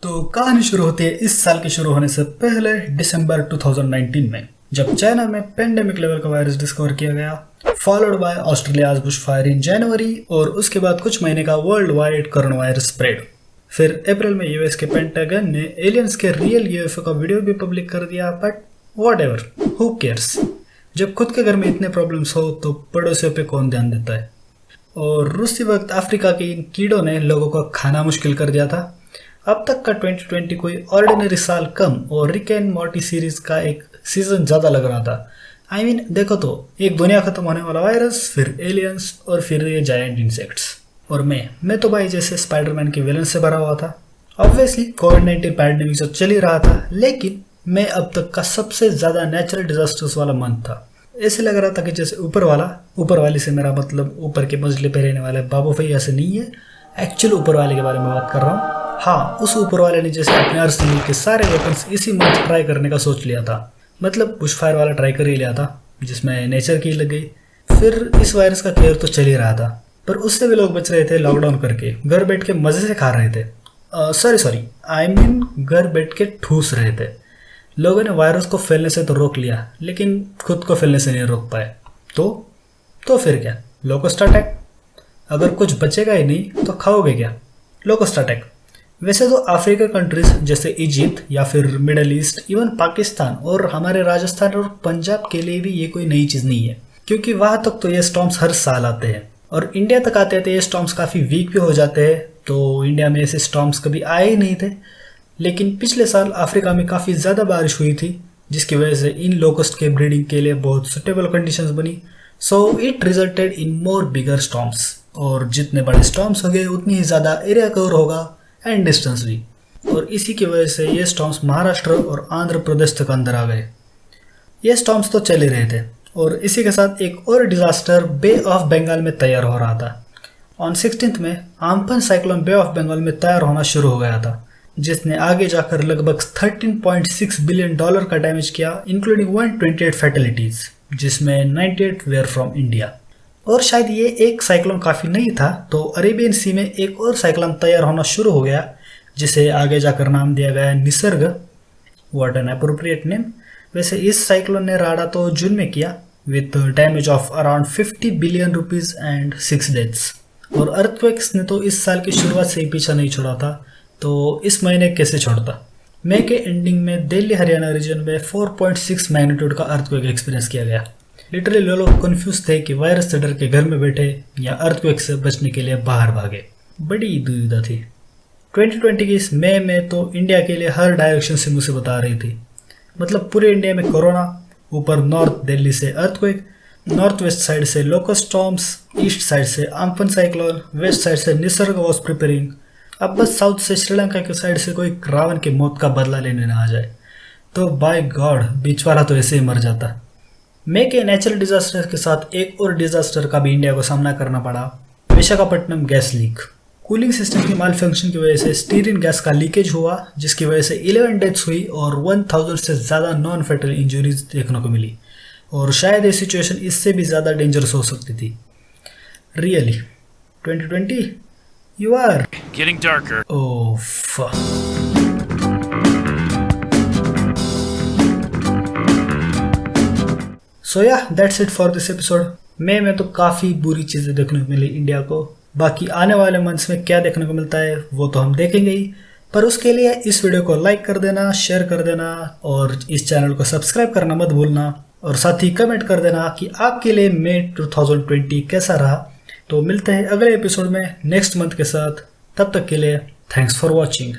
तो कहानी शुरू होती है इस साल के शुरू होने से पहले दिसंबर 2019 में, जब चाइना में पेंडेमिक लेवल का वायरस डिस्कवर किया गया, followed by Australia's bush fire in January, और उसके बाद कुछ महीने का world wide corona virus spread. फिर अप्रैल में यूएस के पेंटागन ने एलियंस के रियल यूएफओ का वीडियो भी पब्लिक कर दिया, बट व्हाटएवर, हु केयर्स। जब खुद के घर में इतने प्रॉब्लम्स हो तो पड़ोसियों पे कौन ध्यान देता है। और उसी वक्त अफ्रीका के इन कीड़ों ने लोगों का खाना मुश्किल कर दिया था। अब तक का 2020 कोई ऑर्डिनरी साल कम और रिक एंड मॉर्टी सीरीज का एक सीजन ज्यादा लग रहा था। I mean, देखो तो, एक दुनिया खत्म होने वाला वायरस, फिर एलियंस, और फिर ये जायंट इंसेक्ट्स। और मैं तो भाई जैसे स्पाइडरमैन के विलन से भरा हुआ था। ऑब्वियसली कोविड-19 पैंडेमिक तो चल ही रहा था, लेकिन मैं अब तक का सबसे ज्यादा नेचुरल डिजास्टर्स वाला मंथ था। ऐसे लग रहा था कि जैसे ऊपर वाली से मेरा मतलब ऊपर के मंजिले पे रहने वाले बाबू भैया से नहीं है, एक्चुअल ऊपर वाले के बारे में बात कर रहा हूँ। हाँ, उस ऊपर वाले ने जैसे अपने आर्सेनल के सारे वेपन्स इसी मंथ ट्राई करने का सोच लिया था। मतलब बुश फायर वाला ट्राई कर ही लिया था, जिसमें नेचर की लग गई। फिर इस वायरस का केयर तो चल ही रहा था, पर उससे भी लोग बच रहे थे लॉकडाउन करके, घर बैठ के मजे से खा रहे थे। आई मीन घर बैठ के ठूस रहे थे। लोगों ने वायरस को फैलने से तो रोक लिया, लेकिन खुद को फैलने से नहीं रोक पाए। तो फिर क्या, लोकस्ट अटैक। अगर कुछ बचेगा ही नहीं तो खाओगे क्या? Locust attack. वैसे तो अफ्रीका कंट्रीज जैसे इजिप्ट या फिर मिडल ईस्ट, इवन पाकिस्तान और हमारे राजस्थान और पंजाब के लिए भी ये कोई नई चीज नहीं है, क्योंकि वहां तक तो ये स्टॉर्म्स हर साल आते हैं। और इंडिया तक आते थे ये स्टॉर्म्स काफी वीक भी हो जाते हैं, तो इंडिया में ऐसे स्टॉर्म्स कभी आए ही नहीं थे। लेकिन पिछले साल अफ्रीका में काफी ज्यादा बारिश हुई थी, जिसकी वजह से इन लोकस्ट के ब्रीडिंग के लिए बहुत सुटेबल कंडीशंस बनी। So it resulted in more bigger storms, और जितने बड़े स्टॉर्म्स होंगे उतनी ही ज्यादा एरिया कवर होगा एंड डिस्टेंस भी। और इसी की वजह से ये स्टॉर्म्स महाराष्ट्र और आंध्र प्रदेश तक अंदर आ गए। ये स्टॉर्म्स तो चल ही रहे थे, और इसी के साथ एक और डिजास्टर बे ऑफ बंगाल में तैयार हो रहा था। ऑन 16 में आम्फन साइक्लोन बे ऑफ बंगाल में तैयार होना शुरू हो गया था, जिसने आगे जाकर लगभग $13.6 बिलियन का डैमेज किया, इंक्लूडिंग 128 फैटेलिटीज, जिसमें 98 वेयर फ्रॉम इंडिया। और शायद ये एक साइक्लोन काफी नहीं था, तो अरेबियन सी में एक और साइक्लोन तैयार होना शुरू हो गया, जिसे आगे जाकर नाम दिया गया Nisarga. What an appropriate name. वैसे इस साइक्लोन ने राडा तो जून में किया, with damage of around 50 billion rupees and 6 deaths. और अर्थक्वेक्स ने तो इस साल की शुरुआत से ही पीछा नहीं छोड़ा था, तो इस महीने कैसे छोड़ता। मई के एंडिंग में दिल्ली हरियाणा रीजन में 4.6 मैग्नीट्यूड का अर्थक्वेक एक्सपीरियंस किया गया। लिटरली लोग कंफ्यूज थे कि वायरस से डर के घर में बैठे या अर्थक्वेक से बचने के लिए बाहर भागे। बड़ी दुविधा थी। 2020 की इस मई में तो इंडिया के लिए हर डायरेक्शन से मुसीबत आ रही थी। मतलब पूरे इंडिया में कोरोना, ऊपर नॉर्थ दिल्ली से अर्थक्वेक, नॉर्थ वेस्ट साइड से लोकस्ट स्टॉर्म्स, ईस्ट साइड से आम्फन साइक्लोन, वेस्ट साइड से निसर्ग वॉज प्रिपेयरिंग। अब बस साउथ से श्रीलंका की साइड से कोई रावण की मौत का बदला लेने न आ जाए, तो बाय गॉड बीच वाला तो ऐसे ही मर जाता। मई के नेचुरल डिजास्टर के साथ एक और डिजास्टर का भी इंडिया को सामना करना पड़ा, Visakhapatnam gas leak. Cooling system की माल फंक्शन की वजह से स्टीरिन गैस का लीकेज हुआ, जिसकी वजह से 11 डेथ्स हुई और 1000 से ज़्यादा नॉन फैटल इंजरीज देखने को मिली। और शायद ये सिचुएशन इससे भी ज़्यादा डेंजरस हो सकती थी। Really 2020 you are getting darker. Oh fuck. So yeah that's it for this episode. मई में तो काफ़ी बुरी चीज़ें देखने को मिली इंडिया को। बाकी आने वाले मंथ्स में क्या देखने को मिलता है वो तो हम देखेंगे ही, पर उसके लिए इस वीडियो को लाइक कर देना, शेयर कर देना, और इस चैनल को सब्सक्राइब करना मत भूलना। और साथ ही कमेंट कर देना कि आपके लिए मई 2020 कैसा रहा। तो मिलते हैं अगले एपिसोड में नेक्स्ट मंथ के साथ। तब तक के लिए थैंक्स फॉर वॉचिंग।